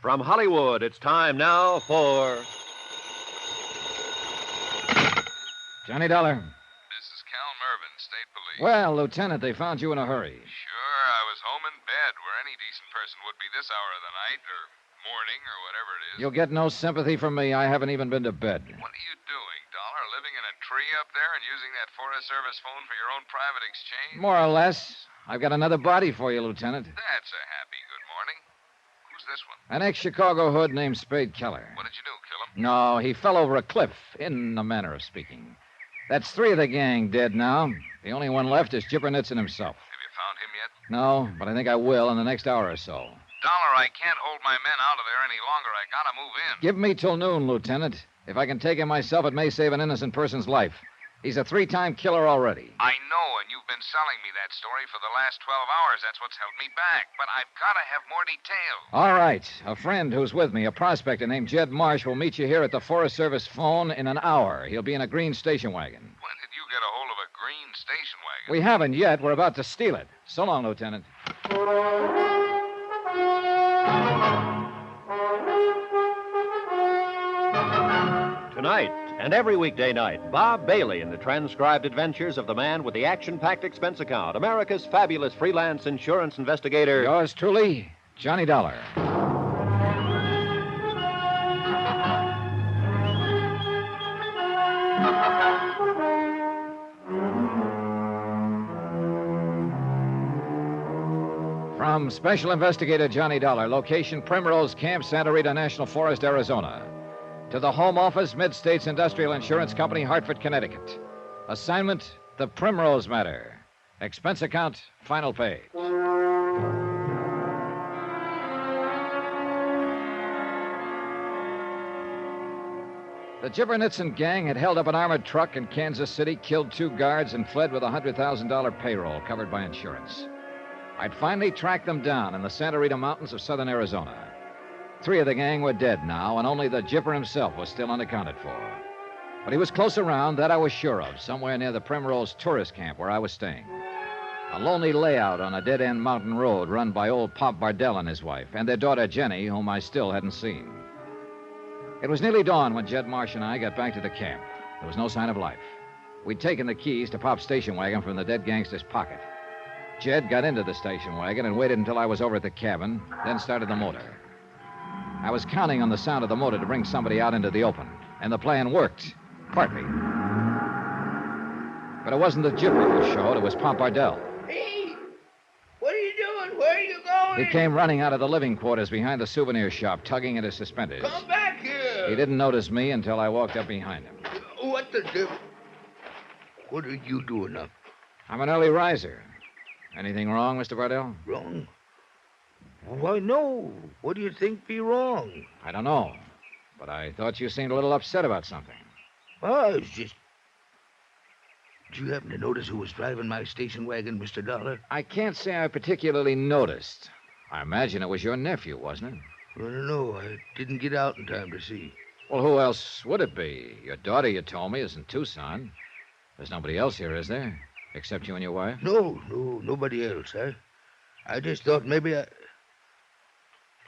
From Hollywood, it's time now for... Johnny Dollar. This is Cal Mervyn, State Police. Well, Lieutenant, they found you in a hurry. Sure, I was home in bed, where any decent person would be this hour of the night, or morning, or whatever it is. You'll get no sympathy from me. I haven't even been to bed. What are you doing, Dollar? Living in a tree up there and using that Forest Service phone for your own private exchange? More or less. I've got another body for you, Lieutenant. That's a happy good morning. Who's this one? An ex-Chicago hood named Spade Keller. What did you do, kill him? No, he fell over a cliff, in a manner of speaking. That's 3 of the gang dead now. The only one left is Chipper Nitzen himself. Have you found him yet? No, but I think I will in the next hour or so. Dollar, I can't hold my men out of there any longer. I gotta move in. Give me till noon, Lieutenant. If I can take him myself, it may save an innocent person's life. He's a 3-time killer already. I know, and you've been selling me that story for the last 12 hours. That's what's held me back. But I've gotta have more details. All right. A friend who's with me, a prospector named Jed Marsh, will meet you here at the Forest Service phone in an hour. He'll be in a green station wagon. When did you get a hold of a green station wagon? We haven't yet. We're about to steal it. So long, Lieutenant. Tonight and every weekday night, Bob Bailey in the transcribed adventures of the man with the action-packed expense account, America's fabulous freelance insurance investigator. Yours truly, Johnny Dollar. From Special Investigator Johnny Dollar, location Primrose Camp, Santa Rita National Forest, Arizona. To the Home Office, Mid-States Industrial Insurance Company, Hartford, Connecticut. Assignment, the Primrose Matter. Expense account, final page. The Gibbernitson gang had held up an armored truck in Kansas City, killed 2 guards, and fled with a $100,000 payroll covered by insurance. I'd finally tracked them down in the Santa Rita Mountains of southern Arizona. 3 of the gang were dead now, and only the Gipper himself was still unaccounted for. But he was close around, that I was sure of, somewhere near the Primrose tourist camp where I was staying. A lonely layout on a dead-end mountain road run by old Pop Bardell and his wife, and their daughter Jenny, whom I still hadn't seen. It was nearly dawn when Jed Marsh and I got back to the camp. There was no sign of life. We'd taken the keys to Pop's station wagon from the dead gangster's pocket. Jed got into the station wagon and waited until I was over at the cabin, then started the motor. I was counting on the sound of the motor to bring somebody out into the open, and the plan worked, partly. But it wasn't the Gipper who showed, it was Pop Bardell. Hey, what are you doing? Where are you going? He came running out of the living quarters behind the souvenir shop, tugging at his suspenders. Come back here. He didn't notice me until I walked up behind him. What the devil? What are you doing up? I'm an early riser. Anything wrong, Mr. Bardell? Wrong? Why, no. What do you think be wrong? I don't know, but I thought you seemed a little upset about something. I was just... Did you happen to notice who was driving my station wagon, Mr. Dollar? I can't say I particularly noticed. I imagine it was your nephew, wasn't it? I don't know. I didn't get out in time to see. Well, who else would it be? Your daughter, you told me, is in Tucson. There's nobody else here, is there? Except you and your wife? No, nobody else. I just thought maybe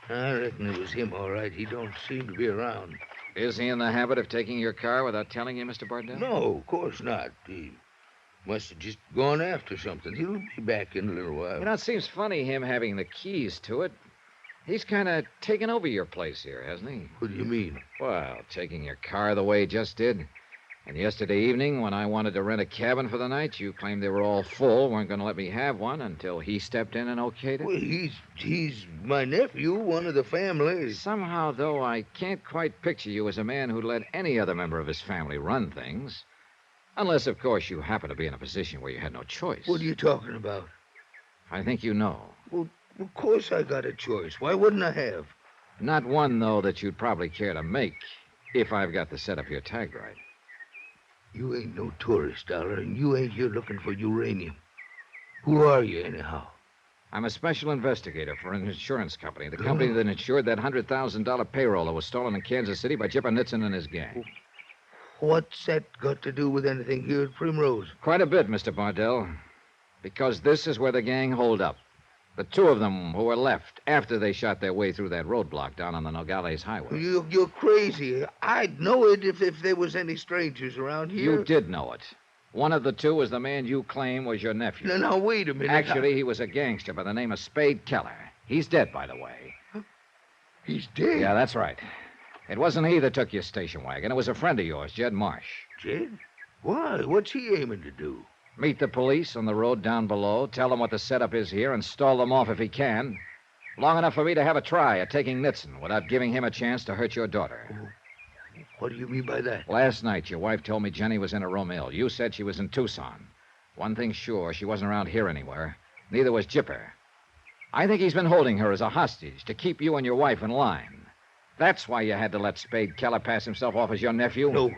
I reckon it was him, all right. He don't seem to be around. Is he in the habit of taking your car without telling you, Mr. Bardell? No, of course not. He must have just gone after something. He'll be back in a little while. You know, it seems funny, him having the keys to it. He's kind of taken over your place here, hasn't he? What do you mean? Well, taking your car the way he just did. And yesterday evening, when I wanted to rent a cabin for the night, you claimed they were all full, weren't going to let me have one until he stepped in and okayed it? Well, he's my nephew, one of the family. Somehow, though, I can't quite picture you as a man who'd let any other member of his family run things. Unless, of course, you happen to be in a position where you had no choice. What are you talking about? I think you know. Well, of course I got a choice. Why wouldn't I have? Not one, though, that you'd probably care to make, if I've got the setup here tagged right. You ain't no tourist, Dollar, and you ain't here looking for uranium. Who are you, anyhow? I'm a special investigator for an insurance company, the company that insured that $100,000 payroll that was stolen in Kansas City by Chipper Nitzen and his gang. What's that got to do with anything here at Primrose? Quite a bit, Mr. Bardell. Because this is where the gang holed up. The two of them who were left after they shot their way through that roadblock down on the Nogales Highway. You're crazy. I'd know it if there was any strangers around here. You did know it. One of the two was the man you claim was your nephew. Now, wait a minute. Actually, he was a gangster by the name of Spade Keller. He's dead, by the way. He's dead? Yeah, that's right. It wasn't he that took your station wagon. It was a friend of yours, Jed Marsh. Jed? Why? What's he aiming to do? Meet the police on the road down below, tell them what the setup is here, and stall them off if he can. Long enough for me to have a try at taking Nitzen without giving him a chance to hurt your daughter. What do you mean by that? Last night, your wife told me Jenny was in a room ill. You said she was in Tucson. One thing's sure, she wasn't around here anywhere. Neither was Jipper. I think he's been holding her as a hostage to keep you and your wife in line. That's why you had to let Spade Keller pass himself off as your nephew. No,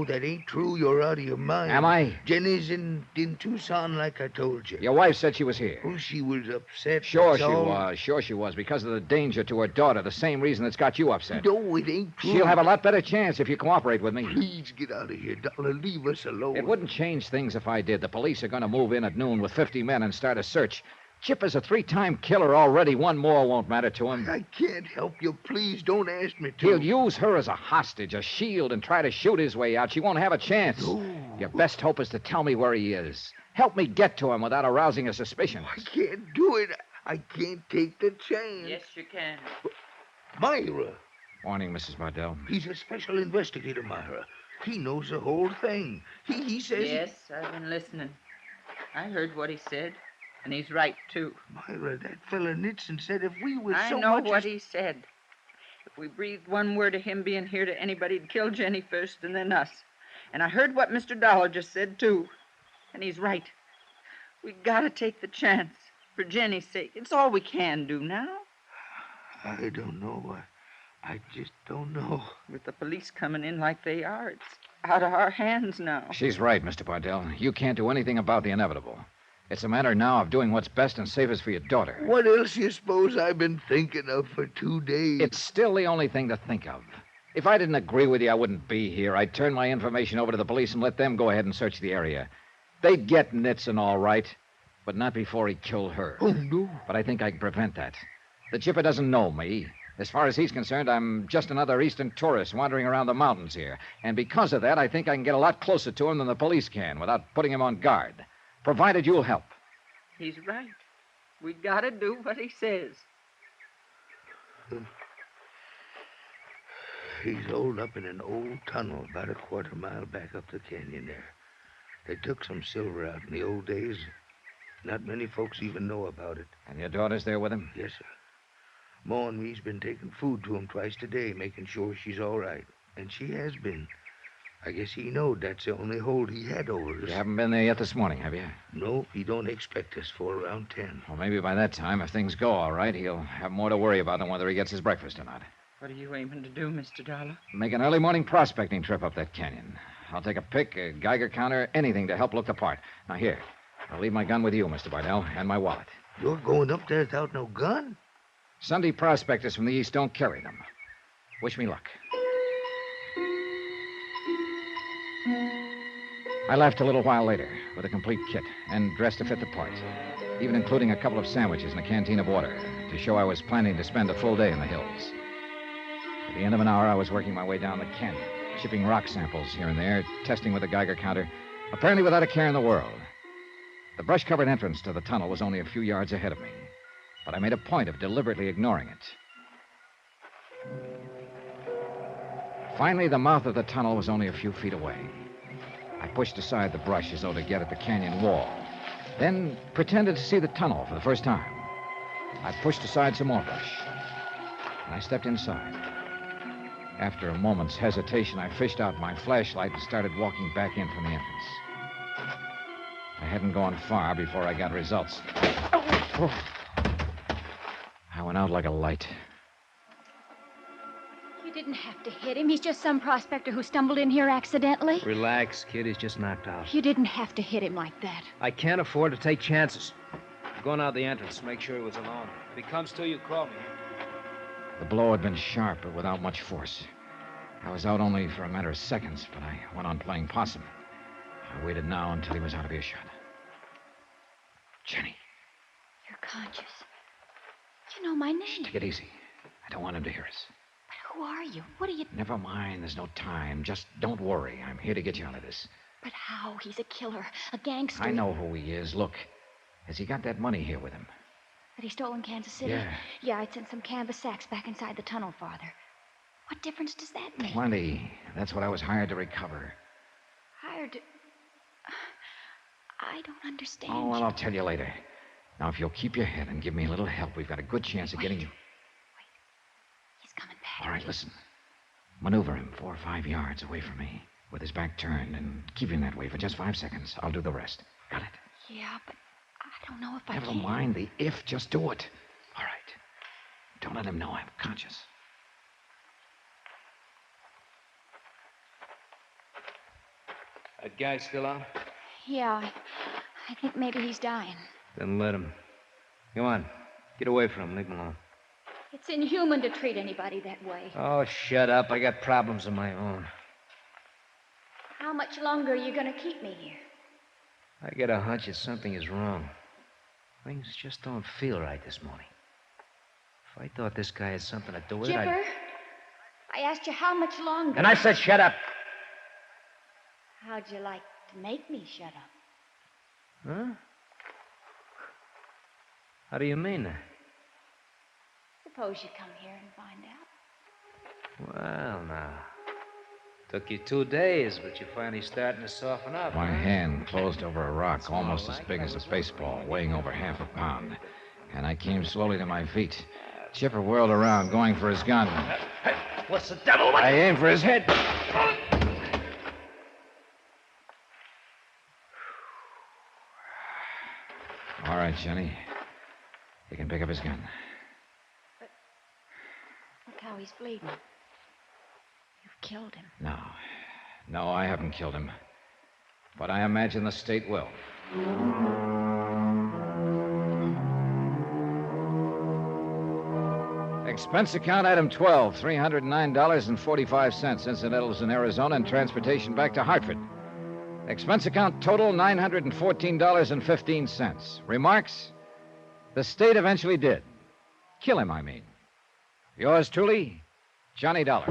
that ain't true. You're out of your mind. Am I? Jenny's in Tucson, like I told you. Your wife said she was here. Oh, she was upset. Sure she was, because of the danger to her daughter, the same reason that's got you upset. No, it ain't true. She'll have a lot better chance if you cooperate with me. Please get out of here, Dollar. Leave us alone. It wouldn't change things if I did. The police are going to move in at noon with 50 men and start a search. Chipper's a 3-time killer already. One more won't matter to him. I can't help you. Please don't ask me to. He'll use her as a hostage, a shield, and try to shoot his way out. She won't have a chance. No. Your best hope is to tell me where he is. Help me get to him without arousing a suspicion. I can't do it. I can't take the chance. Yes, you can. Myra. Morning, Mrs. Bardell. He's a special investigator, Myra. He knows the whole thing. He says... Yes, I've been listening. I heard what he said. And he's right, too. Myra, that fella Nitzen said if we were I so know much... what he said. If we breathed one word of him being here to anybody, he'd kill Jenny first and then us. And I heard what Mr. Dollar just said, too. And he's right. We gotta take the chance. For Jenny's sake. It's all we can do now. I don't know. I just don't know. With the police coming in like they are, it's out of our hands now. She's right, Mr. Bardell. You can't do anything about the inevitable. It's a matter now of doing what's best and safest for your daughter. What else you suppose I've been thinking of for 2 days? It's still the only thing to think of. If I didn't agree with you, I wouldn't be here. I'd turn my information over to the police and let them go ahead and search the area. They'd get Nitzen all right, but not before he killed her. Oh, no. But I think I can prevent that. The Chipper doesn't know me. As far as he's concerned, I'm just another eastern tourist wandering around the mountains here. And because of that, I think I can get a lot closer to him than the police can without putting him on guard. Provided you'll help. He's right. We gotta do what he says. He's holed up in an old tunnel about a quarter mile back up the canyon there. They took some silver out in the old days. Not many folks even know about it. And your daughter's there with him? Yes, sir. Ma and me's been taking food to him twice a day, making sure she's all right. And she has been. I guess he knowed that's the only hold he had over us. You haven't been there yet this morning, have you? No, he don't expect us for around 10. Well, maybe by that time, if things go all right, he'll have more to worry about than whether he gets his breakfast or not. What are you aiming to do, Mr. Dollar? Make an early morning prospecting trip up that canyon. I'll take a pick, a Geiger counter, anything to help look the part. Now, here. I'll leave my gun with you, Mr. Bardell, and my wallet. You're going up there without no gun? Sunday prospectors from the east don't carry them. Wish me luck. I left a little while later with a complete kit and dressed to fit the part, even including a couple of sandwiches and a canteen of water to show I was planning to spend a full day in the hills. At the end of an hour, I was working my way down the canyon, shipping rock samples here and there, testing with a Geiger counter, apparently without a care in the world. The brush-covered entrance to the tunnel was only a few yards ahead of me, but I made a point of deliberately ignoring it. Finally, the mouth of the tunnel was only a few feet away. I pushed aside the brush as though to get at the canyon wall, then pretended to see the tunnel for the first time. I pushed aside some more brush, and I stepped inside. After a moment's hesitation, I fished out my flashlight and started walking back in from the entrance. I hadn't gone far before I got results. Oh. I went out like a light. You didn't have to hit him. He's just some prospector who stumbled in here accidentally. Relax, kid. He's just knocked out. You didn't have to hit him like that. I can't afford to take chances. I'm going out the entrance. Make sure he was alone. If he comes to you, call me. The blow had been sharp, but without much force. I was out only for a matter of seconds, but I went on playing possum. I waited now until he was out of earshot. Jenny. You're conscious. You know my name. Shh, take it easy. I don't want him to hear us. But who are you? What are you... Never mind. There's no time. Just don't worry. I'm here to get you out of this. But how? He's a killer. A gangster. I know who he is. Look, has he got that money here with him? That he stole in Kansas City? Yeah. Yeah, I'd sent some canvas sacks back inside the tunnel farther. What difference does that make? Plenty. That's what I was hired to recover. Hired to... I don't understand. Oh, well, I'll tell you later. Now, if you'll keep your head and give me a little help, we've got a good chance of getting you... Wait. He's coming back. All right, listen. Maneuver him 4 or 5 yards away from me with his back turned and keep him that way for just 5 seconds. I'll do the rest. Got it? Yeah, but I don't know if I Never can. mind the if. Just do it. All right. Don't let him know I'm conscious. That guy still out? Yeah, I think maybe he's dying. Then let him. Come on. Get away from him. Leave him alone. It's inhuman to treat anybody that way. Oh, shut up. I got problems of my own. How much longer are you going to keep me here? I get a hunch that something is wrong. Things just don't feel right this morning. If I thought this guy had something to do with it, Chipper, I asked you how much longer. And I said shut up. How'd you like to make me shut up? Huh? How do you mean that? Suppose you come here and find out. Well, now. Took you 2 days, but you're finally starting to soften up. My huh? hand closed over a rock almost as big as a baseball, weighing over half a pound. And I came slowly to my feet. Chipper whirled around, going for his gun. What's the devil? I aimed for his head. All right, Johnny. You can pick up his gun. Look how he's bleeding. You've killed him. No, I haven't killed him. But I imagine the state will. Expense account item 12, $309.45. Incidentals in Arizona and transportation back to Hartford. Expense account total, $914.15. Remarks? The state eventually did. Kill him, I mean. Yours truly, Johnny Dollar.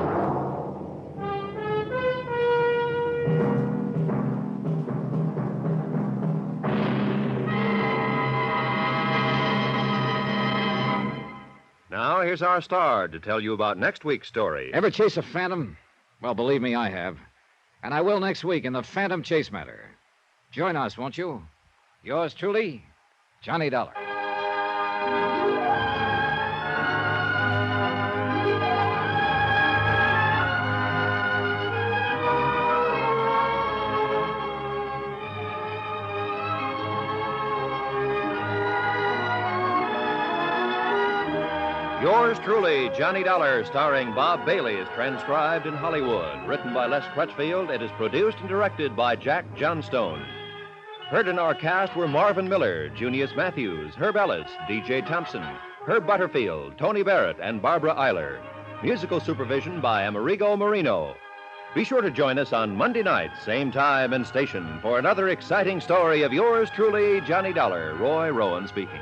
Now, here's our star to tell you about next week's story. Ever chase a phantom? Well, believe me, I have. And I will next week in the Phantom Chase Matter. Join us, won't you? Yours truly, Johnny Dollar. Yours truly, Johnny Dollar, starring Bob Bailey, is transcribed in Hollywood. Written by Les Crutchfield, it is produced and directed by Jack Johnstone. Heard in our cast were Marvin Miller, Junius Matthews, Herb Ellis, D.J. Thompson, Herb Butterfield, Tony Barrett, and Barbara Eiler. Musical supervision by Amerigo Marino. Be sure to join us on Monday night, same time and station, for another exciting story of yours truly, Johnny Dollar. Roy Rowan speaking.